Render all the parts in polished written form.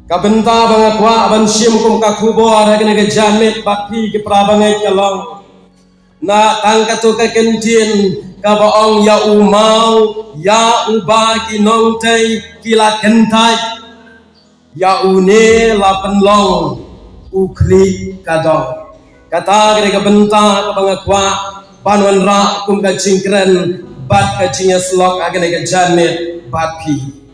Kabenta banga kwa aban sim kum ka kubo ara kene ke jamit bakti ke prabangai kalong na tangka tu ka kentin ka baong ya umau ya uba ki nong tai kila kentai ya une la penlong ukli kadong kata kene kabenta ka banga kwa banwan ra kum ka jingkren bat ka jinga slok agane ke jamit bakti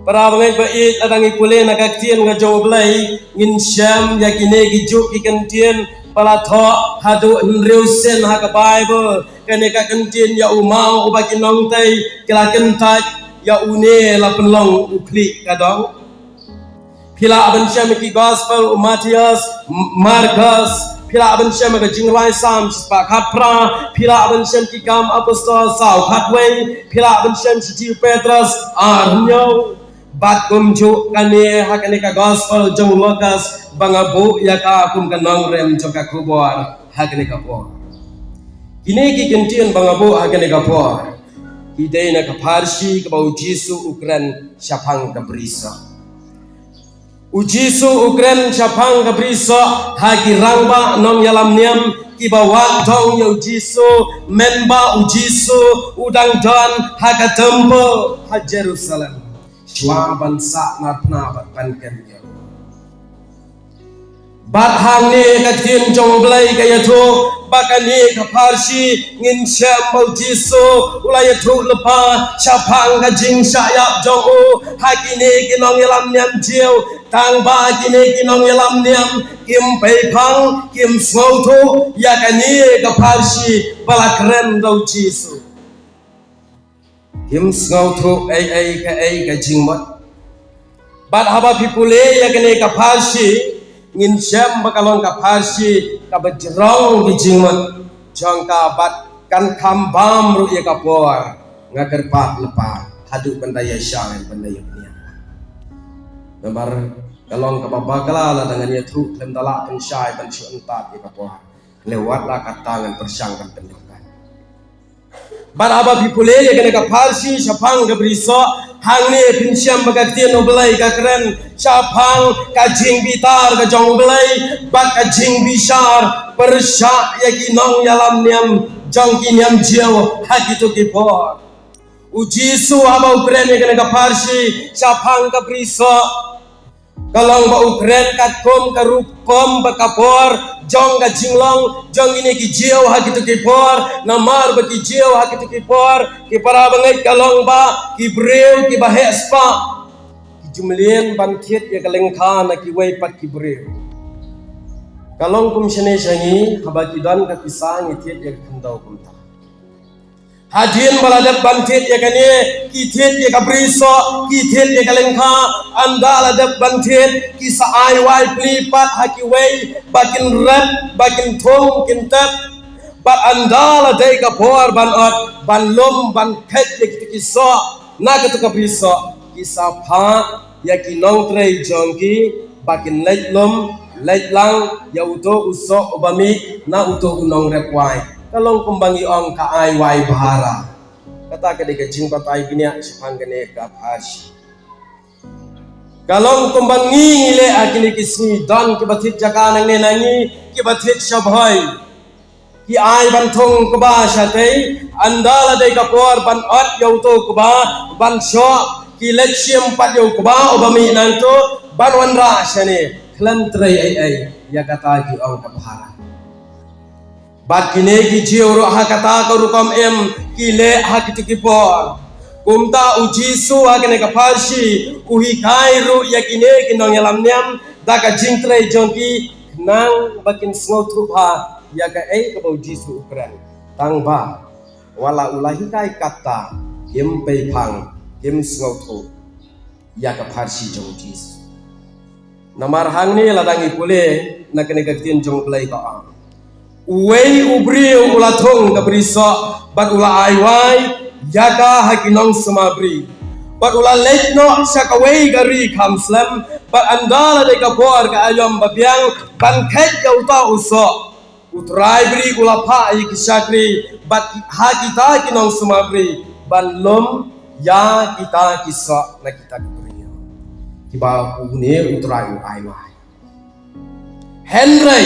para bangai bait adangi pule nakaktian nga joblay ngin syam yakine gijuk ikantien pala tho hadu nreusen ha ka bible kane ka kantien ya umau ubaki nong tai kila kentaj ya une la penlong ukli kadong pila aban syam ki gospel Matius Markus pila aban syam ka jingrai sam pa khapra pila aban syam ki kam apostol sau khatwei pila aban syam si Petrus arnyo bat kum ju kane hakane ka gospel jong lokas bangabu yaka kum kanong rem joka kubor hakane ka por kini ki kentien bangabu hakane ka por idei na ka parsi ka bau jisu ukran syapang ka brisa ujisu ukran syapang ka brisa hagi rangba nong yalam niam kibawan tong yo jisu menba ujisu udang don hakatembo ha Jerusalem Swaban sa natna bat panken yo bat hang ni katin jong blai kaya tu bakani ka parsi ngin syam mau jisu ulaya tu lepa syapang ka jing syayap jong u hakini kinong yalam niam jiu tang ba kini kinong yalam niam kim pai phang kim swau tu yakani ka parsi balakren dau jisu him ngau thu ai ka jingmat bat haba pipule ya kene ka parsi ngin syam bakalon ka parsi ka bajrong di jingmat jong ka bat kan khambam ru ya ka por ngaker pat lepa hadu bandaya syang bandaya nia nambar kalong ka babakala la dengan ya thu lem dalak pen syai ban su entat ya ka por lewat la katangan persang kan pendekan Baraba pipule ya kene ka parsi syapang ka briso hangni pinsyam bagati no belai ka keren syapang ka jing bitar ka jong belai bak ka jing bisar persya ya kinong yalam niam jong kinyam jiao hakitu ki por ujisu aba ukren ya kene ka parsi syapang ka briso kalong ba ukren kat kom ka rupom ba kapor jong ka jinglong jong ini ki jiao hakitu ki por namar ba ki jiao hakitu ki por ki para bangai kalong ba ki breu ki bahe spa ki jumlien ban thiet ya kaleng kha na ki wei pat ki breu kalong kum shene shangi haba ki dan ka pisang thiet ya khandau kum ta hadin baladat bantit ya kane ki thiet ya kabriso ki thiet ya kalengkha andala dat bantit ki saai wai plipat haki wei bakin rat bakin thong kintat bat andala dei ka por ban ot ban lom ban khet ya ki so na ka tu kabriso ki sa pha ya ki nong trei jongki bakin leit lom leit lang ya uto uso obami na uto unong rekwai kalong kumbangi ong ka ai wai bahara kata ka deka jing patai kinya syapang kene ka parsi kalong kumbangi ngile akini kisni don ki bathit jakanang ne nangi ki bathit shabhai ki ai banthong kuba syatei andala dei ka por ban ot yau to kuba ban sho ki lechiam pat yau kuba obami nanto ban wanra syane khlan trei ai ya kata ki ong ka bahara bat kine ki jioro hakata ka rukam em kile hakitu ki por kumta ujisu hakene ka parsi uhi kairu yakine kinong yalam niam daka jingtre jongki nang bakin sngo trupa yaga ka bau jisu ukran tang ba wala ulahi kai kata kim pei phang kim sngo tru yaga parsi jong jisu namar hangni ladangi pule nakene kaktin jong play ka Uwei ubri ulathong kabriso bat ula aiwai yaga hakinong sumabri bat ula letno sakawei gari kamslam bat andala de kapor ka ayom babiang bangket ka uta uso utrai bri ula pa ikisakri bat hakita kinong sumabri ban lom ya kita kisah na kita kubrio kiba une utrai ai mai Henry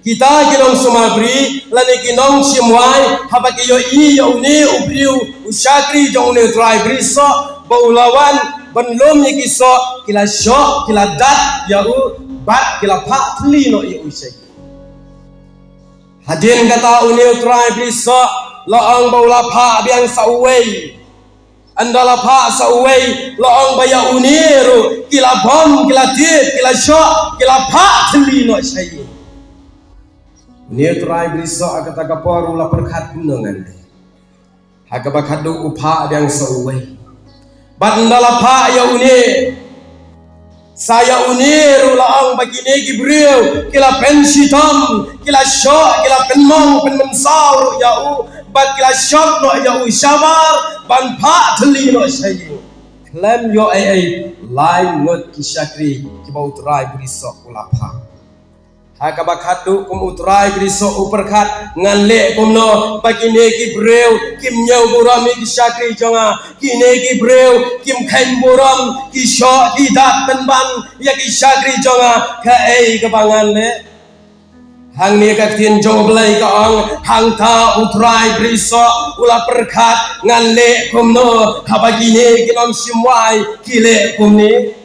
kita kilong sumabri lani kinong simwai habaki yo I yo ne ubriu usakri jong ne utrai briso baulawan benlom ye kiso kila syok kila dat ya u bat kila pak tli no ye usai hadin kata une utrai briso laang baula pa biang sauwei andala pa sauwei laang baya uniru kila bom kila tit kila syok kila pak tli no sai Netrai briso agata kaporu la perkat nungan hagabakadu upha yang sauwei bandala pa ya une saya uniru laang bagine gibril kila pensitam kila syok kila penmong penmensau ya u bat kila syok no ya u syamar ban pa teli no sayi klem yo ai lain ngot kisakri kibau trai briso ulapa Hakabakadu kum utrai griso uperkat nganle kumno bagine ki breu kim nyau buram ki syakri jonga kine ki breu kim khain buram ki sho ki dat penban ya ki syakri jonga ka ei kebangan le hang ni ka tin jong blai ka ong hang ta utrai griso ula perkat nganle kumno habagine ki nom simwai ki le kumni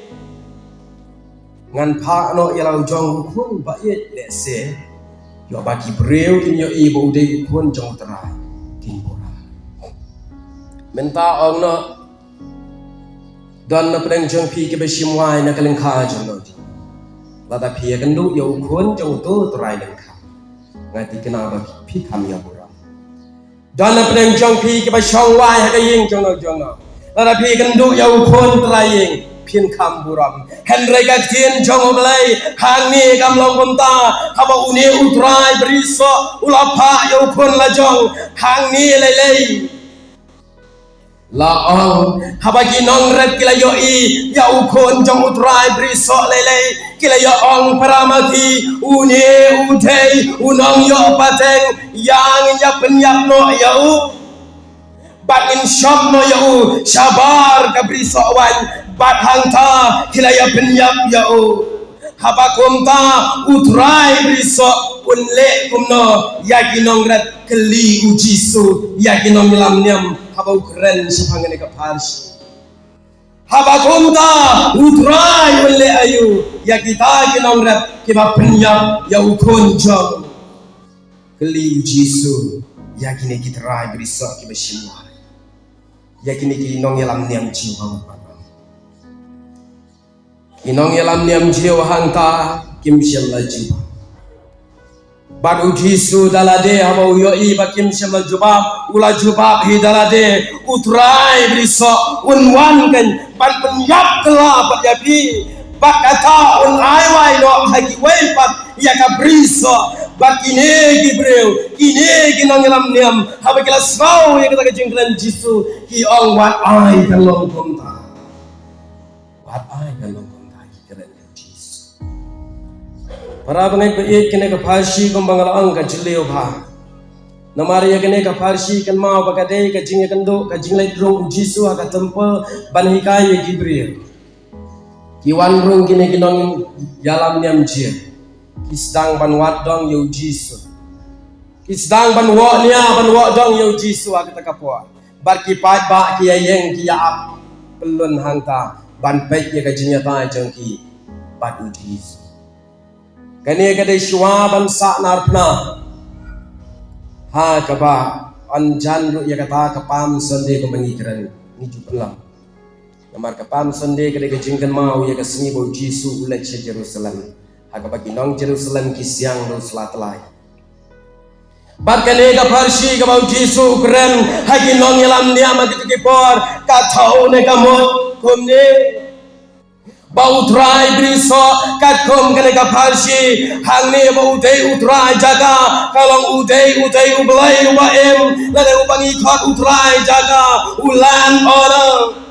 ngan pa no yalau jong kun ba ye le se yo ba ki breu kin yo I bo de kun jong trai kin bora menta ong no don na preng jong pi ke be simwai na kaleng kha jong no la ta pi kan du yo kun jong tu trai leng kha ngati kena ba pi tham ya bora don na preng jong pi ke ba shong wai ha ka ying jong no la ta pi kan du yo kun trai ying phiên kham buram Henry ka thiên jong oblai hang ni kam long bomta haba uni utrai briso ulapa yo khon la jong hang ni lei la ong haba ki nong ret kila yo I ya u khon jong utrai briso lei kila yo ong paramati uni utei unong yo pateng yang ya penyap no ya u Bat in shop no ya u sabar ka briso wan bat hangta kilaya penyap ya u habakumta utrai briso unle kumno yakinong rat keli ujisu yakinong lam nyam habau keren sapangane ka parsi habakumta utrai unle ayu yakita kinong rat kiba penyap ya u konjong keli ujisu yakine kitrai briso kiba simwa yakini ki nong yalam niam jiwa inong yalam niam jiwa hangta kim syalla jiwa badu jisu dalade haba yo I ba kim syalla jubab ula jubab hi dalade utrai briso unwan kan ban penyap kela pat yapi bak kata un ai wai no hagi wai pat ya ka briso bakine gibreu kine ginong yalam niam haba kila sau ya kata jengkran jisu ki ong wat ai kan long komta wat ai kan long komta ki keren jisu para bangai pe kene ka phashi kom bangal ang ka jileo bha namari ya kene ka phashi kan ma ba ka dei ka jing kan do ka jing lai drong jisu ka temple banhika ye gibreu ki wan rung kine ginong yalam niam jia kisdang ban wat dong yo jisu kisdang ban wo nia ban wo dong yo jisu agata kapwa bar ki pat ba ki yeng ki ya ap pelun hangta ban pek ye ka jinya ta jong ki bat u jisu kane ka de shwa ban sa narpna ha ka ba an jan ru ye kata ka pam sonde ko mangikran ni jupla namar ka pam sonde ka de ka jingkan mau ye ka sini bo jisu ulat che Jerusalem Agak nong Jerusalem kisiang do selatlai. Barkane ka farshi ka bau Jisu keren hagi nong yalam niam agi kipor ka thau ne ka mot kumne bau trai briso ka kom kane ka farshi hang ne bau dei utrai jaga kalong udei ublai wa em lade ubangi khot utrai jaga ulan orang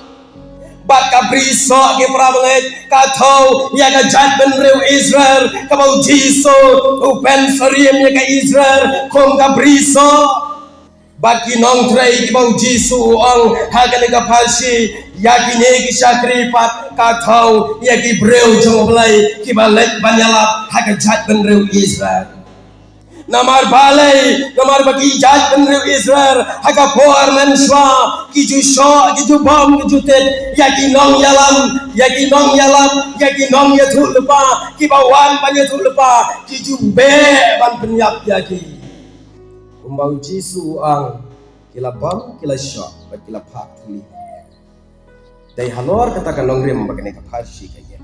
bat ka briso ke prabanget ka thau ya ka jat ben reu Israel ka bau Jisu upen sariem ya ka Israel kom ka briso bagi nong tray kibau Jisu ong hagan ka palsi yagi ne ki sakri pat ka thau yagi breu jong blai ki balek banyalap haga jat benreu Israel namar balai namar bagi jat benreu Israel haga por menswa ki ju sho ki ju bom ki ju tet yagi nong yalam yagi nong ya thu lepa ki bawan banya thu lepa ki ju be ban penyap yagi Umbau Jisu ang kila bom kila shot bat kila pak tuli. Dai halor katakan nongrim bagane kapasi kaya.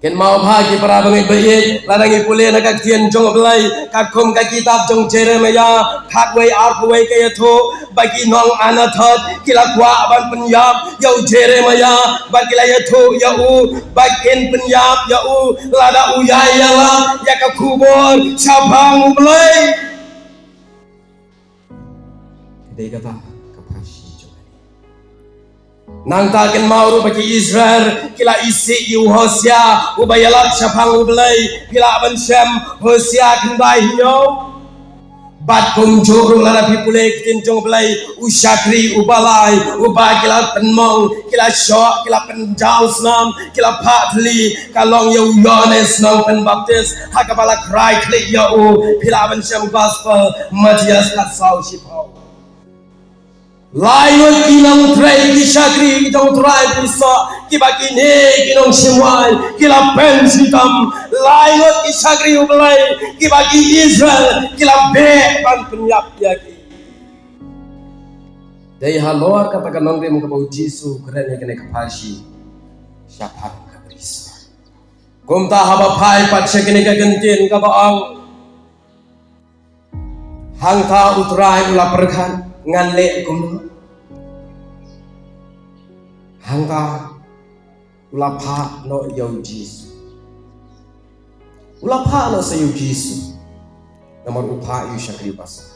Ken mau bagi para bangai bayi larangi pule nak kien jong belai kakum ka kitab jong Jeremia khatway arway kaya tho bagi nong anathat kila kwa ban penyap yau Jeremia bagi la ya tho yau bagian penyap yau lada uyayala ya ka kubur sabang belai Dai kata kapasi juga. Nang taken mauru bagi Israel kila isi Hosea ubayalak syapang ubelai kila aban Shem Hosea kendai hiyo bat kumjuru lara pipule kinjong belai usyakri ubalai ubah kila penmong kila syok kila penjau senam kila patli kalong yau Yohanes nang penbaptis hakapala krai klik yau kila aban Shem gospel Matias katsau sipau Lain kinang tray ki syakri kitang tray bisa kibaki ne kinang semai kila pensitam lain ki syakri ubelai kibaki Israel kila be ban penyap yaki dai halor katakan nongre muka bau Jisu keren kene kapasi siapa ka berisa kumta haba pai pat sekene ka gentin ka baang hangta utrai ula perkan ngan le kum hangta ulapa no yau Jisu ulapa no sa yau Jisu namar upa yu syakri basa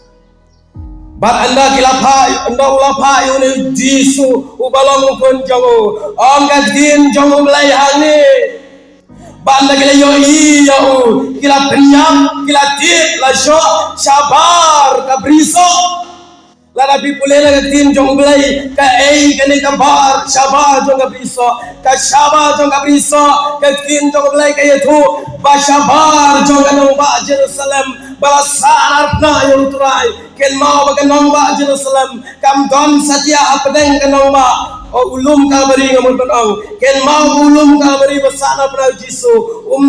bat anda kilapa anda ulapa yu ne Jisu ubalong kun jango angkat din jango belai hane bat anda kila yo yau kila penyam kila tit la syo sabar ka briso Lara pipule la tin jong belai ka ei kene ka bar sabar jong ka briso ka sabar jong ka briso ka tin jong belai ka yetu ba sabar jong ka nong ba Jerusalem bala sanar na yo utrai ken mau ba ka nong ba Jerusalem kam don satia apdeng ka nong ba o ulum ka bari ngamul panong ken mau ulum ka bari basana pra Jisu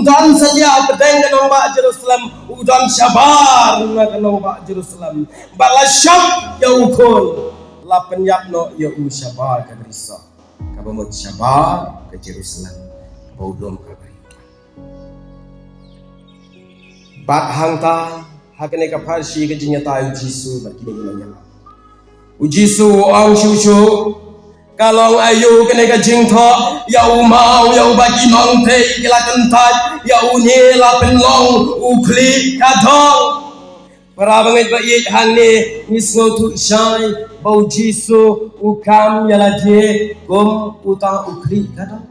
don satia apdeng ka nong ba Jerusalem udon sabar na ka nong ba Jerusalem bala syab ya ukul la penyap no ya sabar ka briso ka bamut sabar ke Jerusalem ka ulum ka bari bat hangta hakene ka farsi ke jinyata Jisu bakini ginanya Jisu ang shushu kalong ayu kene ka jingtho ya umau ya bagi nong te kila kentat ya unye la penlong ukli kadong para bangai ba ye hang ne nisno tu shai bau Jisu ukam ya la je gom uta ukli kadong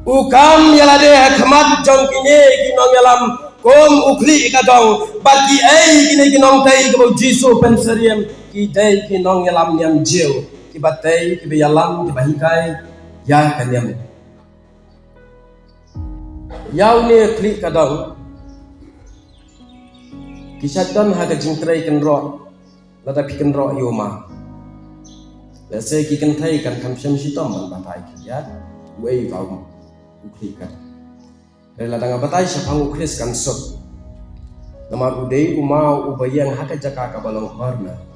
ukam ya la de khmat jong kine kinong yalam gom ukli kadong bagi ai kine kinong tai bau Jisu pensariam ki dai ki nong yalam nyam jeu ki batai ki yalam ki bahikai ya kanyam yau ne klik kadang ki syaitan ha ka jingtrai kan ro lada pi kan ro yoma la se ki kan thai kan kham sham shi tom ban batai ki ya wei vào klik kan la danga batai syapang ukris kan sot namar udei umau ubayang ha ka jaka ka balong korna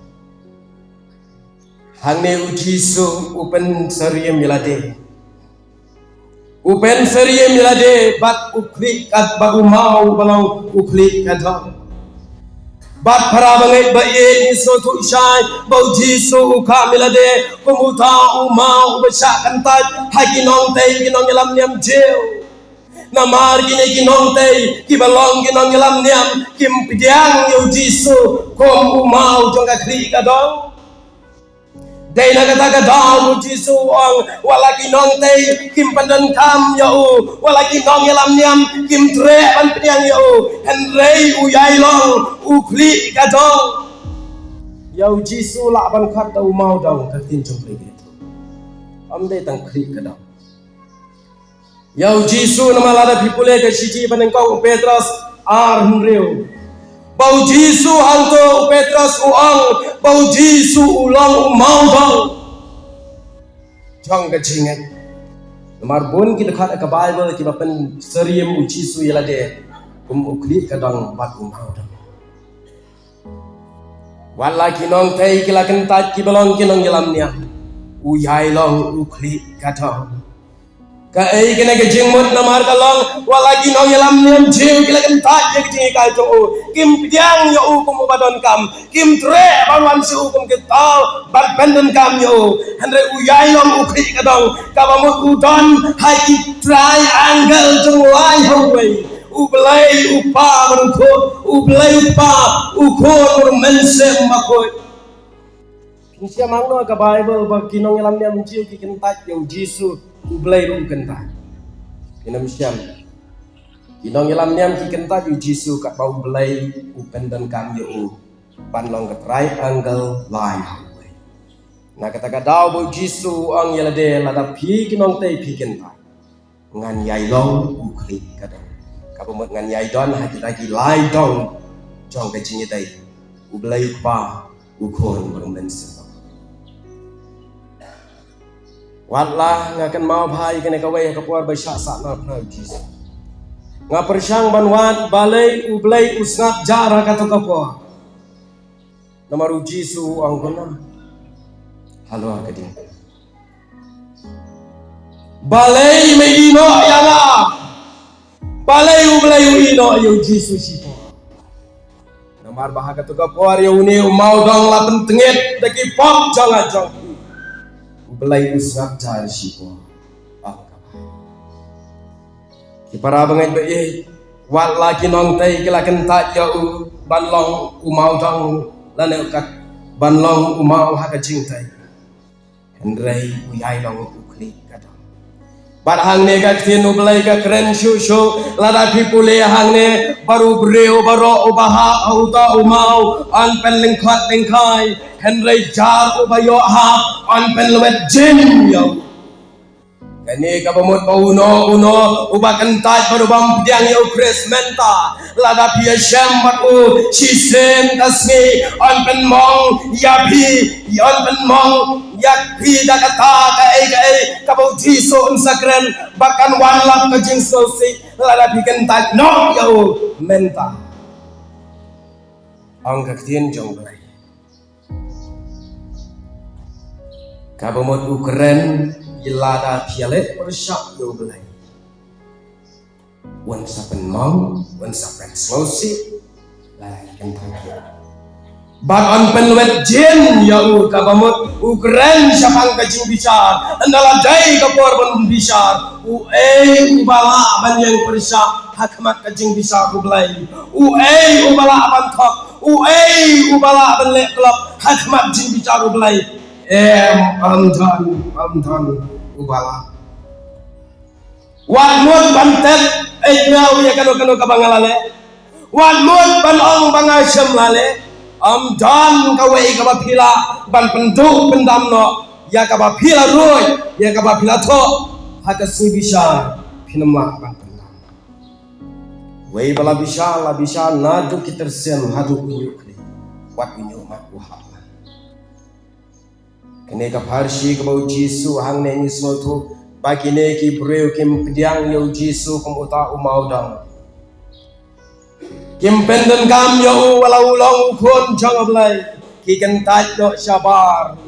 Hangne Jisu upen seriam milade bat ukli kat ba umau balau ukli kadang bat para bangai ba ye so tu shai bau Jisu ukha milade kumuta umau besha kantat haginong tei ginong yalam niam jeu namar gine ginong tei ki balong ginong yalam niam kim pidiang yo Jisu kom umau jong ka kri kadang Dai nagataga daw Jisu ang walagi nong tay kim pandan kam yau walagi nong yalam niam kim tre pan piang yau henrei uyai long ukli kadong Yau Jisu la ban khat dau mau dau ka tin chung plei gitu. Amde tang khri ka dau. Yau Jisu nama lada pipule ka siji panengkau Petrus ar hunreu. Bau Jisu hanto Petrus uang, bau Jisu ulang mau dau. Jang ka jingat. Namar bon kita khat ka Bible ki bapen seriem Jisu yalade. Ukli ka dang bat mau dau. Wala kinong tay kila kentat kibalong kinong yalamnya uyai long ukli katong ka ay kina ke jingmut namar kalong wala kinong yalamnya jiw kila kentat ya kijingi kalto kim piang yo kum ubadon kam kim tre banwan si kum kital bar benden kam yo andre uyai long ukli katong kabamut udon hai triangle jong lai hawai ublay upa berukut ublay upa ukut bermensem makoi kinsia mangno ka Bible ba kinong yalam niam jiu ki kentat yo Jisu ublay ru kentat kinam siam kinong yalam niam ki kentat yo Jisu ka bau ublay upendan kam yo panlong ka triangle line na kata daw bo Jisu ang yalade lada pi kinong tay pi kentat ngan yai long ukli kada kapumot ngan yai don hati lagi lai dong jong ke jingi dai ublay pa ukon bermen sebab watlah ngakan mau bhai kene kawai kapuar besyak sakna pna Jisu nga persyang banwat balai ublay usngat jara kata kapuar namaru Jisu ang guna halo kading balai me ino yana balay ublay ino yo Jisu sipo namar bahaga tu kapor yo ni mau dong la tengit daki pop jangan jong ublay usap jar sipo ki para bangai be wat lagi nong tai kila kentat yo banlong umau dong lane kat banlong umau ha ka jingtai hendrai uyai long ukli kadang bar hang ne ka tin ublay ka kren shu lada pipule hang ne baru breu baro ubaha auta umau an pen lengkhat lengkai henry jar ubayo ha an pen lewet jin yo kani ka bamut uno ubakan tat baru bam piang yo kres menta lada pia syambat sisem tasmi an pen mong yapi an pen mong yak pi da kata ka bau Jisu unsakren bahkan wanlap ke jing sosi lada bikin tak no yo menta ang kaktien jong belai ka bamut ukren ilada pialet persyak yo belai wan sapen mong wan sapen sosi lada bikin tak Bakan penwet jin ya kabamut ukren syapang kajing bicar andala dai kapor ban bicar ubala ban yang persa hakmat kajing bisa ublay ubala ban thok ubala ban le klop hakmat jing bicar ublay amdan ubala wan mut bantet ngau ya kano kabangalale wan mut ban ong bangasem lale dan kawai kabapila ban penduk pendamno ya kabapila roy ya kabapila to hakasi bisa pinama ban pendam wei bala bisa la bisa nadu kitersen hadu yukli wat inyo mak uhala kene ka parsi ka bau Jisu hang ne ngisno tu bagine ki breu kim pediang yo Jisu kum uta umau dang kim penden kam yo walau long ukun jang ablay ki kentat yo sabar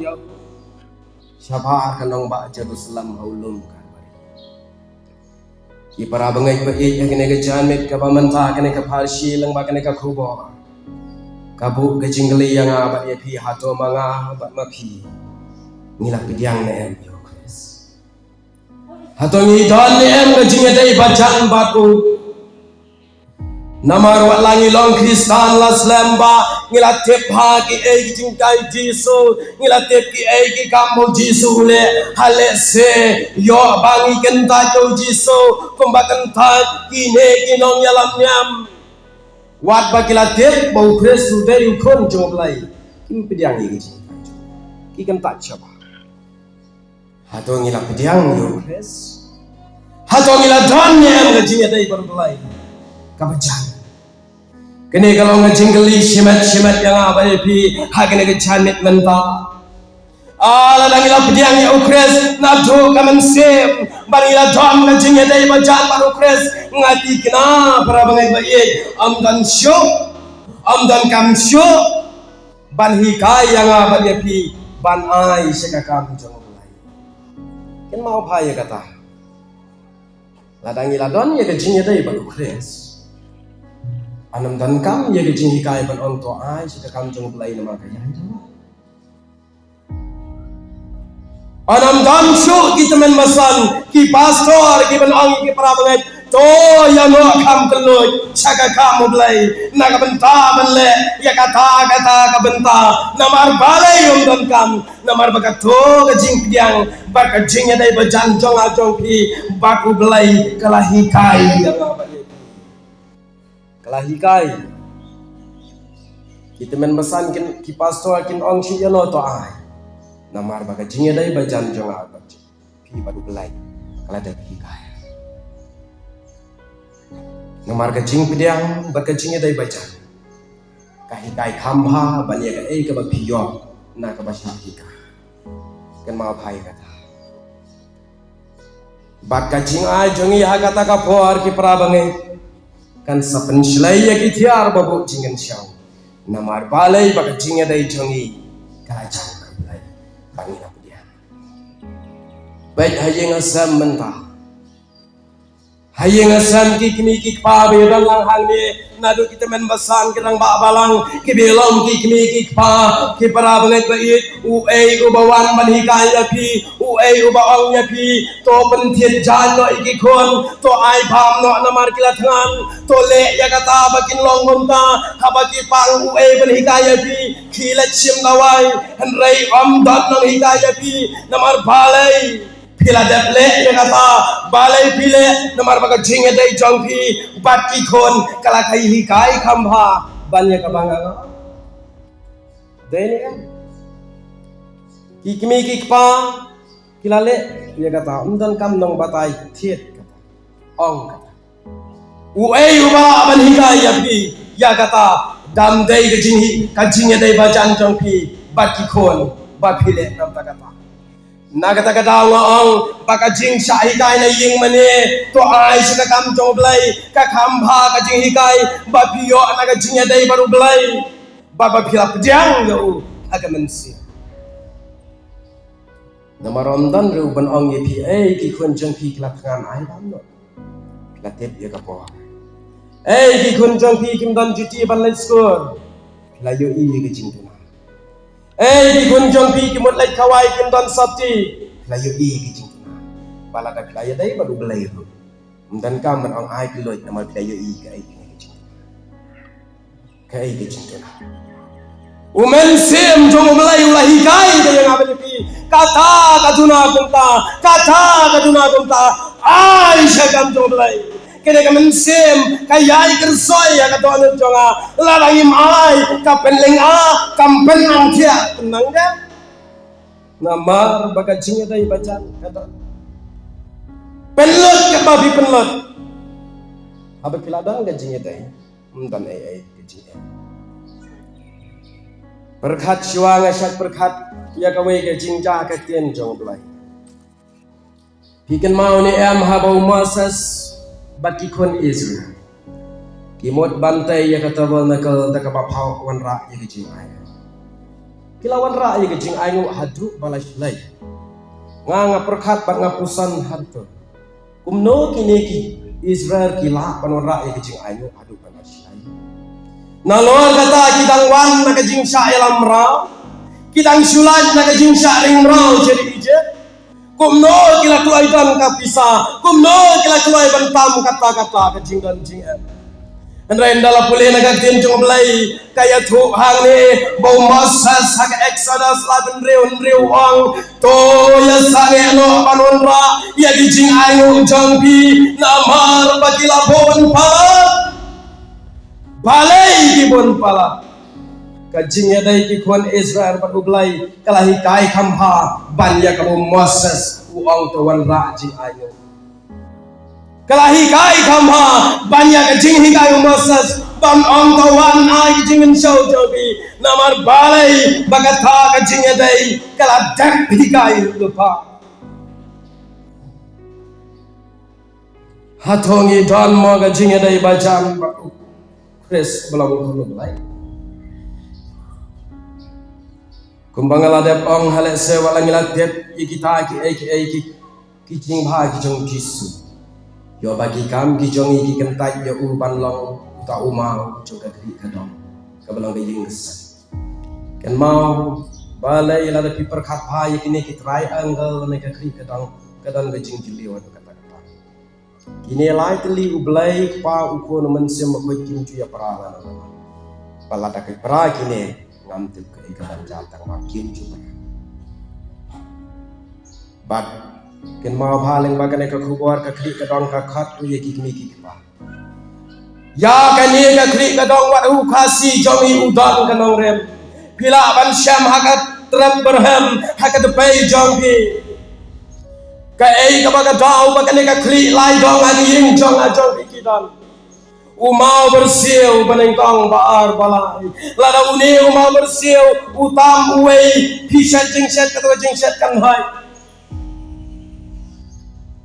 kanong ba Jerusalem haulum kan ki para bangai pe kene ke janmet ka pamanta kene ka parsi lang ba kene ka khubo kabu ke jingli yang abat ye pi hato manga abat mapi ngilak pidiang ne em yo Chris hato ngi don ne em ke jingedai bacaan batu namar walangi long Kristan las lemba ngilatip haki jingkai Jisu ngilatip ki kambo Jisu le halese yo bangi kentat yo Jisu kumbakan tat kine kinong yalam nyam wat bakilatip bau Kristus dari ukun joblay kim pediang ye gijing ki kan tak coba hato ngila pediang yo kres hato ngila don ye am gijing ye dai berbelai kabajan kene kalau ngajing geli shimat yang apa pi hakene gejanit menta ala langila pediang ya ukres nado kamen sem barila don ngajing ya dai bajan baru ukres ngati kena para bangai baik amdan kam syo ban hikai yang apa dia pi ban ai sekakam jong mulai ken mau phaya kata ladangila don ya gajing ya dai baru ukres anam dan kam ya gajing hikai ban on to ai sekakam jong mulai nama kaya anam dan syo kita men masan ki pastor ki ban ong ki para bangai to ya no kam keloi saka kam mulai naga benta benle ya kata ka benta namar balai yom dan kam namar bakat to gajing piang bakat jing ya dai bajan jong ajong pi baku belai kalahikai kalahikai kita men masan ki pastor kin ong shi ya no to ai namar bakat jing ya dai bajan jong ajong pi baku belai kalahikai namar gajing pediang bergajingnya dari baca kahikai kambha balik ke bapiyo na ke basah hika kan mau phai kata bat gajing ai jongi ha kata ka por ki prabange kan sapen slai ya ki thiar babu jingen syau namar balai bagajingnya dari jongi kalajang balai bangina pediang baik hayeng asam mentah hayeng asam ki kimi ki pa be dang lang hang ni nadu kita men basan kirang ba balang ki belom ki kimi ki pa ki para banget ba i u ei u bawan ban hikai ya pi u ei u ba ong ya pi to pen thiet jan no iki khon to ai pham no namar kila thangan to le ya kata bakin long monta ha baki pang u ei ban hikai ya pi khila chim lawai han rei om dot no hikai ya pi namar balai pila deple ya kata balai pile namar baga jinge dai jongpi batki khon kala kai hikai khambha banya ka banga dene kan kikmi kikpa kilale ya kata umdan kam nong batai thiet kata ong kata u ei uba ban hikai ya pi ya kata dam dai ka jinge dai bajan jongpi batki khon ba pile nam ta kata naga kata ong baka jing sha hikai na ying mane to ai sika kam jong blai ka khambha ka jing hikai ba piyo naga jing dai baru blai baba phila pjang yo aga mensi nama Ramadan ru ban ong ye pi ai ki khun jong pi kla ngan ai dam no kla tep ye ka po ai ki khun jong pi kim dan juti ban lai skor la yo i ye ki jing tu di kunjong pi ki mot lai kawai kim don sabti layo i ki jing bala ka playa dai baru belai ru dan kam man ong ai ki loi nama playo i ka ai ki jing umen sem jong belai ulahi kai da yang abeli pi kata kaduna gunta ai syagam jong belai kene kamen sem kayai kersoi ya ka don jonga lalangi mai ka penling a kampen nang kia tenang ga namar baga jinga dai baca kata penlut ke babi penlut apa piladang ga jinga dai dan ai jinga berkat syuang asyat berkat ya ka we ga jingja ka tien jong belai piken mau ni am habau masas baki kon Israel kimot bantai ya kata wal nakal da ka bapau wan ra ya gijing ai kila wan ra ya gijing ai ngu hadru balai lai nga perkhat bak ngapusan hadru kumno kineki Israel kila pan wan ra ya gijing ai ngu hadu balai lai nalor kata kidang wan na gijing sya elam ra kidang sulaj na gijing sya ring ra jadi ije kumno kila kelai dan kapisa kumno kila kelai bantam kata-kata kecing dan jing Andai dalam pulih naga tin jong belai kaya tu hang ni bau Moses hak Exodus 11 riu wang to ya sange no panonra ya di jing ayu jong pi namar bagila bon pala balai di bon pala kajing ya dai ki khon Israel pat ublai kalahi kai khamha ban ya kamu Moses uang tawan ra jing ayo kalahi kai khamha ban ya kajing hi kai Moses ban ong tawan ai jing show jobi namar balai bagatha kajing ya dai kala dak hi kai lupa hatongi don mo kajing ya dai bacam Chris belum ublai kumbangala dep ong hale se wala ngila dep ikita ki jing bha ki jong kisu yo bagi kam ki jong ki kentai yo u ban long ta umau jong ka kri ka dong ka balang be ying sa ken mau balai la de piper khat bha ye kini ki triangle ne ka kri ka dong ka dan be jing jili wa ka ta kini lai tli u blai pa u ko no man se ma ko kin chu ya pra la pala ta ka pra kini ngam tip ke ikan jatang makin juga. But ken mau paling bagan ke kubuar ke kri ke dong ke khat ye ki mi ki pa. Ya kan ye ke kri ke dong wat u khasi jomi udan ke nong rem. Bila ban syam hakat trap berhem hakat pay jong pi. Ka ei ke baga dau bagan ke kri lai dong an ying jong a jong pi ki dan. Umau bersiu benengkong baar balai lada uni umau bersiu utam uwei pisat jengset kata jengset kan hai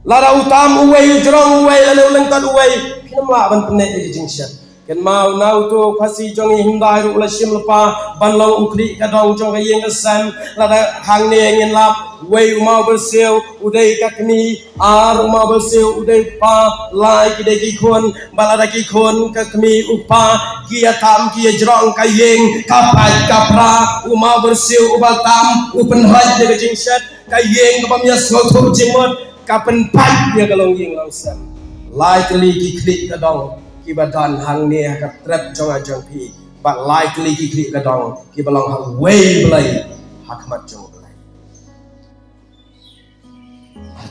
lada utam uwei jerong uwei lada ulengkan uwei kenapa ban penek di jengset ken mau nau tu khasi jong hindai ru la sim lepa ban long ukri ka dong jong ka yeng kesan lada hang ne ngin lap wei umau bersiu udai ka kni ar umau bersiu udai pa lai ki de ki khon balada ki khon ka kni upa kia tam kia jerong ka yeng ka pai ka pra umau bersiu ubal tam upen haj de jing set ka yeng ka pamya so tho jimot ka pen pai dia ka long yeng long sam lai kli ki kli ka dong ki badan hang ne ka trap jong a jong pi but lai kli ki kli ka dong ki balong hang wei blai hakmat jong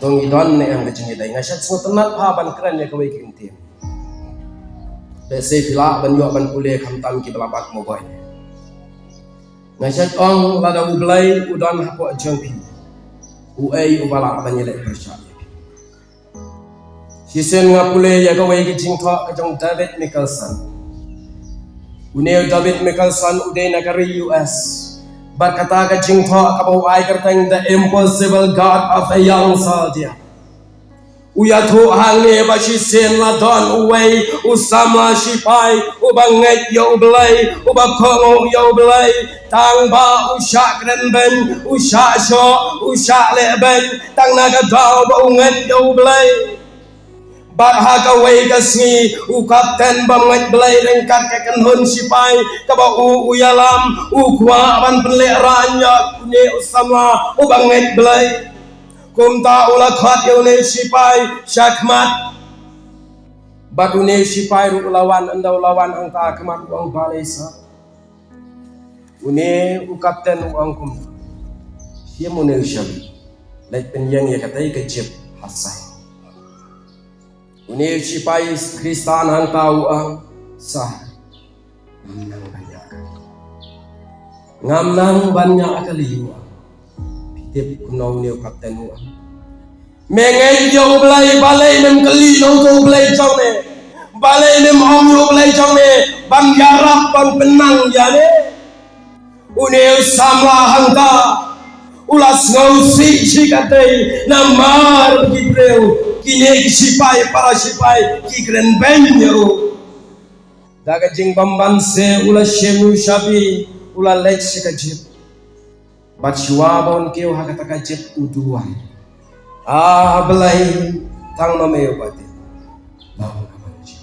tong idon ne ang kecing idai ngasat semua tenat pa ban keren ya kawai kintim bese pila ban yo ban pule khamtam ki balabat mobile ngasat ong lada ublai udon hapo jong pi uai ubala ban yele percaya sisen ngapule ya kawai kecing tho kajong David Nicholson une David Nicholson udai negara US berkata ke jing tho kabau ai kerteng the impossible god of a young soldier uya tho hang ne ba shi sen la don uwei usama shi pai ubanget yo blai ubakong yo blai tang ba usha kren ben usha sho usha le ben tang naga dau ba unget yo blai bat haga wei kasni u kapten banget belai rengkat ke kenhun sipai ka ba u uyalam u kwa ban penle ranya ne usama u banget belai kumta ula khat yo ne sipai syakmat bat ne sipai ru lawan andau lawan angta kemat uang balesa une u kapten u angkum sia mo ne syabi lai penyang ya katai ke jeb hasai Uni sipai Kristan hang tahu ang sah ngamnang banyak kali pitip kunau ni kapten wa mengai yo belai balai nem kali no to belai chong ne balai nem om yo belai chong ne ban yarap ban penang ya ne uni samla hang ta ulas ngausi sikatai namar gibreu kini sipai para sipai ki kren benyo daga jing bamban se ula shemu shabi ula lech sikajip bat shwa bon keu hakata kajip uduan belai tang mameo bate bau namanji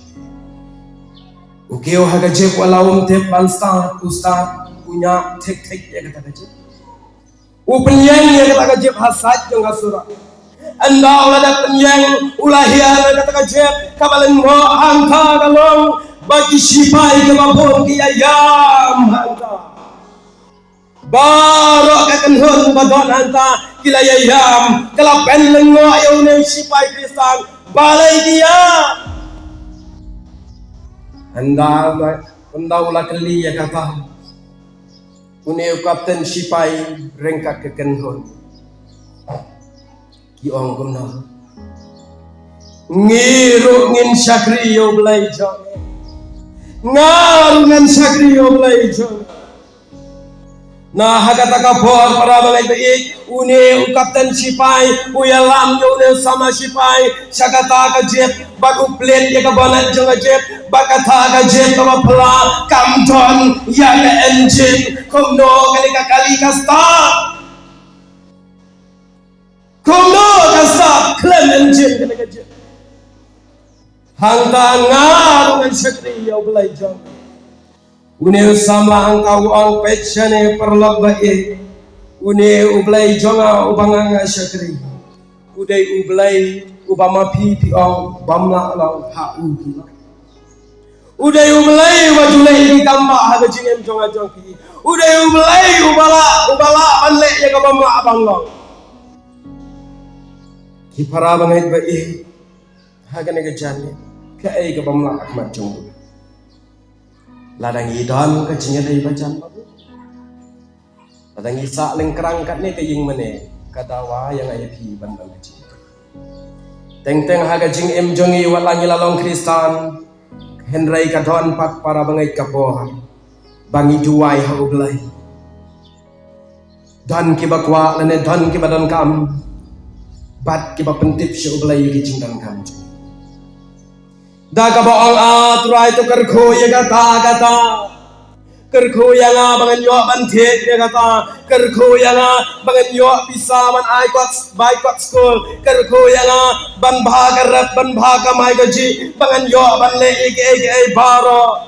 ukeu hakajip walawum te pansta ustad punya tek ya kata kajip upenyang ya kata kajip hasad jong asura anda ulah dapat yang ulah hiar kata kajep kabalan mo angka kalong bagi sipai ke mapun ki ayam hanta barok akan hun badon hanta kila ayam kalapen lengo ayo ne sipai Kristan balai dia anda ulah keli ya kata Uneu kapten sipai rengkak kekenhon. Ki ong gumna. Ngiru ngin sakriyo belai jong. Ngarungan sakriyo belai jong. Nah hakata kapor para balai baik une kapten sipai uyalam une sama sipai sakata ka jep baku plane ya ka banat jong jep bakata ka jep ka pala kamton ya ka engine komno kali ka kali ka start komno ka start clean engine kali ka jep hangta ngarungan sakriyo belai jong. Une samla angkau ang pechane perlabai une ublai jonga ubanganga syakri udai ublai ubama pi ong bamla lang ha uki udai ublai wajulai di kamba haga jingem jonga jongki udai ublai ubala banle ya ka bamla abangong ki para bangai bai haga nega jane ka ai ka bamla akmat jongbu ladang idon ke jinga dai bacan babu ladang isa lengkerang kat ni ke ying mane kadawa yang ai pi bandang ke teng haga jing em jongi walangi lalong kristan henrai kadon pat para bangai kapoh bangi duai ha ublai dan ki bakwa lene dan ki badan kam bat ki bapentip sya ublai ki jingdan kam da ka baong atrai to kerkho ya kata kerkho yang bangan yo ban the ya kata kerkho yang bangan yo bisa man ai kot school kerkho yang ban bha mai gaji bangan yo ban le eke baro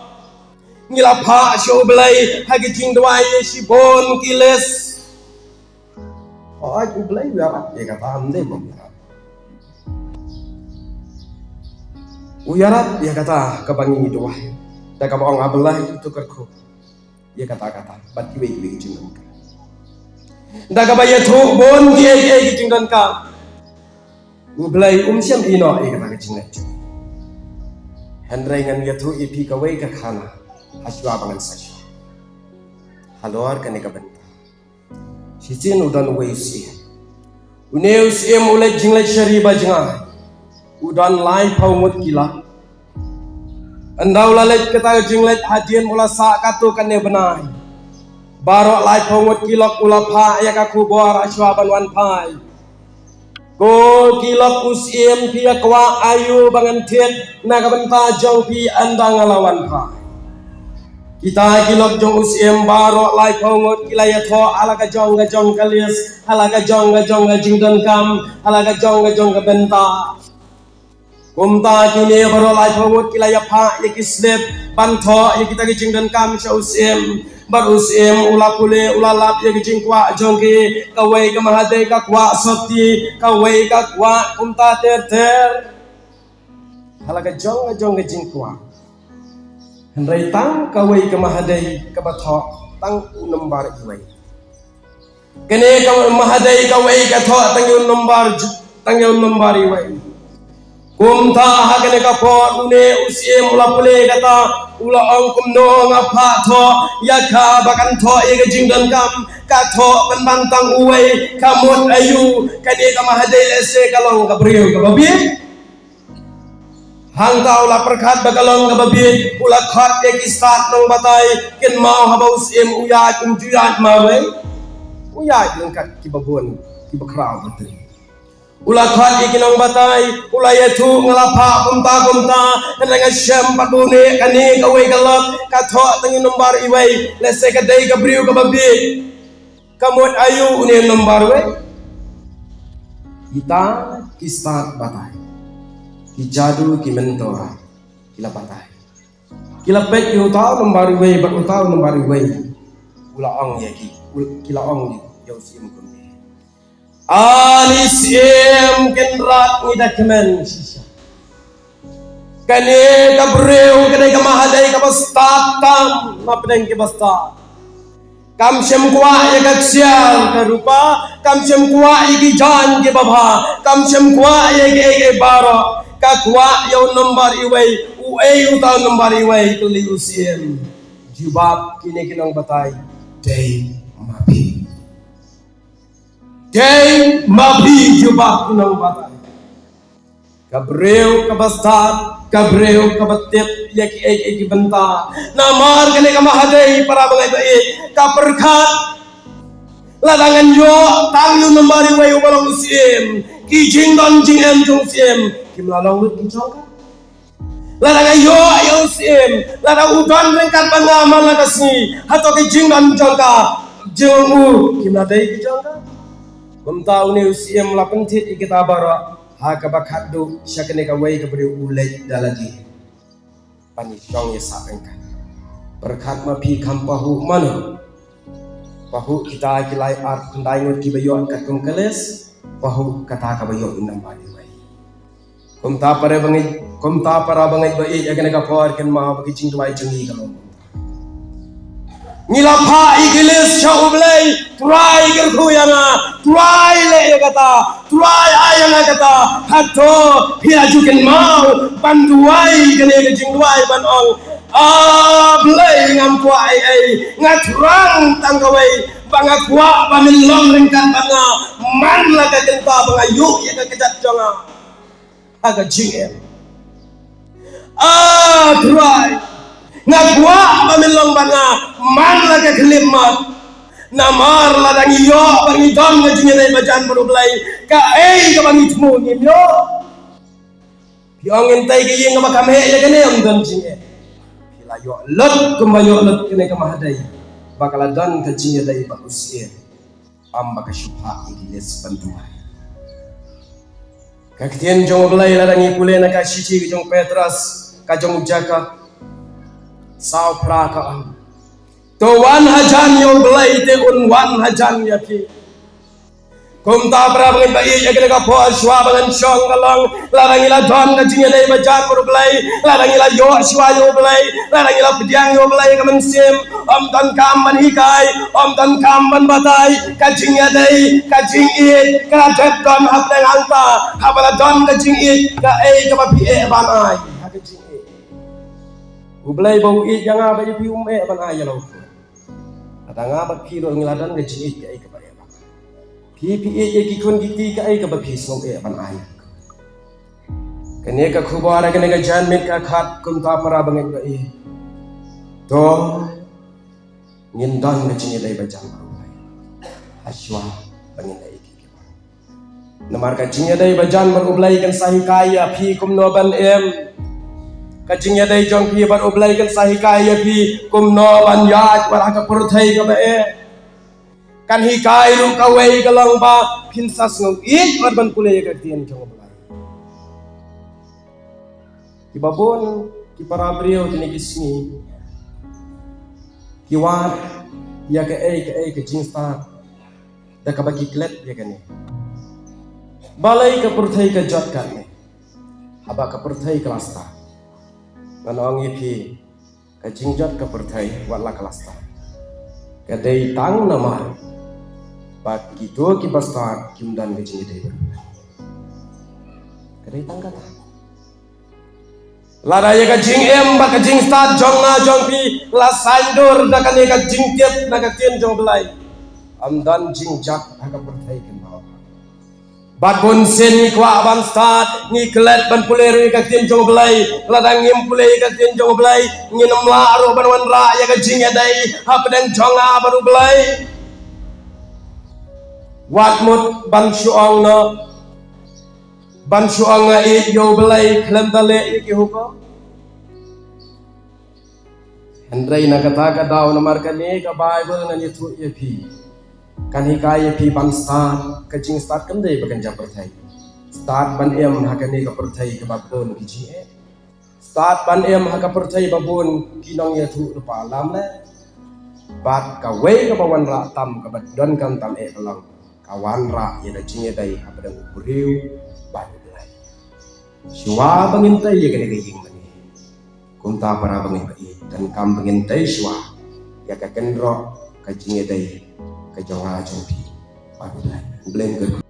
ngila pha show blai hagi jing dwai si bon kiles ai ku blai ya kata amde bom uyarat ya kata kebangi doa da ka baong abelah itu kerku ya kata bat kiwe jingdan ka da ka baya thu bon ki jingdan ka ublai siam ino kata jingdan hendrai ngan ya thu ipi ka wei ka khana haswa bangan saja halor ka ne ka banta sitin udan wei si uneus mulai jinglai syariba jinga udan lai paumut kila andau lalet kata jinglet hadian mula sa katu kan ne benai barok lai paumut kilok ula pha ya ka kubor aswa banwan pai go kilok usim pia kwa ayu bangan tiet na ka benta jong pi andang lawan pai kita kilok jong usim barok lai paumut kila ya tho ala ka jong kalias ala ka jong jingdan kam ala ka jong ka benta kumta kini baru lai pawut kila ya pha ya kislep bantho ya kita kijing dan kam sya usim baru usim ula pule ula lap ya kijing kwa jongki kawai ka mahadai ka kwa soti kawai ka kwa kumta ter halaga jong kijing kwa hendrai tang kawai ka mahadai ka batho tang nombar iwai kene ka mahadai kawai ka tho tang nombar iwai kumta hakene ka po une usie mula pule kata ula ong kumno ngapa tho yakha bakan tho ye jingdan kam ka tho bantang uwei kamut ayu kane ka mahadai lese kalong ka brio ka babi hang ta ula perkhat bakalong ka babi ula khat ye ki start nong batai ken mau haba usiem uyat juyat mawe uyat lengkat ki babon ki bakrau betul ula khat ikinong batai ula yetu ngelapa kumta dengan syam padune kani kawe galak katho tangi nombar iwai lese kadai kabriu kababi kamut ayu une nombar we kita kistat batai kijadu ki mentora kila batai kila pet yu tau nombar iwai bat utau nombar iwai ula ong yaki kila ong yau sim Alisiem kenrat ngidak kemen sisa. Kane kabreu kane kamahadai kabastatam mapdeng kibasta. Kam sem kwa ya kaksial karupa kam sem kwa iki jan ke baba kam sem kwa ya ke baro ka kwa yo nombar iwai uai uta nombar iwai kali usiem jubab kini kinang batai day Day mabi jubah kunang batai. Kabreu kabastat, kabreu kabatip yaki eki benta. Namar kene kamahadai para bangai baik. Kaperkat ladangan yo tang yu nambari wayu balong sim. Kijing don jing em jong sim. Kim lalong lut kijong ka. Ladangan yo ayo sim. Ladang udon rengkat pangaman lakasi. Hato kijing don jong ka. Jong u kim ladai kijong ka. Kumtau ni sim lapeng tit ikita bara. Haka bakado siya kene kaway kabri ulay dalagi pani syong ya sapengka berkat mapi kampahu mano pahu kita kilai art kundai ngot kibayo kat kongkeles pahu kata kabayo inam bani mai kumta para bangai bai ya kene kapor ken ma bagi cing tuai cengi kalau ngilapa igilis syaublay try kerkuyana try le kata try ayana kata hato hiajuken mau banduai kene kejing duai banong blay ngam kuai ai ngatrang tangkawai bangakwa pamilong ringkan banga man la ka kenta bangayu ya ka kejat jonga aga jing try ngagwa pamilong banga man la ka klimat namar ladang iyo pangidon nga jingenay bajan barublay ka ay ka pangitmo ngimyo piyong intay kayo nga makamhe ya gani ang don jingen pilayo lot kumayo lot kene kamahaday bakaladan ka jingenay bakusir ang makasyupha igilis bantuhay kaktiyan jong blay ladang ipule na kashichi jong Petras kajong jaka sao praka ang to wan hajan yung belai te un wan hajan yaki kumta pra bangin bai ya kene ka po aswa bangan syong kalong larang ila don ka jinge nei bajan pur belai larang ila yo aswa yo belai larang ila pediang yo belai ka mensim om don kam ban hikai om don kam ban batai ka jinge dei ka jing it ka jet don hap deng angka habala don ka jing it ka ei ka bapi e banai ha ka jing it ubelai bau it yang apa je pi ume banai ya lo nga ba phiro ngiladan ga ji ai ka ba ya phi ye ki khon gi ka ai ka ba phi song e ban ai kane ka khubara kane ga jan mit ka khat kum ta para bangai ba e to ngin dan ga ji dai ba jam ba aswa bangin dai ki namar ka ji dai ba jan ba ublai kan sahi kaya phi kum no ban em kajing ya dai jong pi bar oblai kan sahikai ya pi kum no ban yat wala ka purthai ka ba e kan hikai ru ka wei ka lang ba phin sas ngau it war ban kule ka tien jong oblai ki babon ki para brio tini kisni ki wat ya ka jing sta da ka ba ki klet ya kan balai ka purthai ka jot ka ne haba ka purthai ka lasta kanong ipi kajingjat ka perthai wala kalasta kadai tang nama pak gitu ki bastar kimdan kajing dai kadai tang kata lara ya kajing em ba kajing start jong na jong pi la sandur da kan ya kajing tiap na ka tien jong belai amdan jingjat ka perthai kan bat bun sen ni kwa ban start ni klet ban puler ka tien jong belai ladang ngim pulei ka tien jong belai ni namla aro ban wan ra ya ka jing ya dai hap dan jonga baru belai wat mut ban suang na e yo belai klem dale ki huko Andrei na kata ka daw na marka ni ka bible na ni thu ye pi kan hikai pi ban start kajing start kan dei bagan jam perthai start ban em hakani ka perthai ka babon ki ji start ban em haka perthai babon kinong ya thu pa lam le bat ka wei ka bawan ra tam ka badon kan tam e lang kawan ra ya da jing dai apadang buriu ban dai shwa bangintai ya kene ging mani kunta para bangintai dan kam bangintai shwa ya ka kendro ka jing dai ka jonga jong pi blame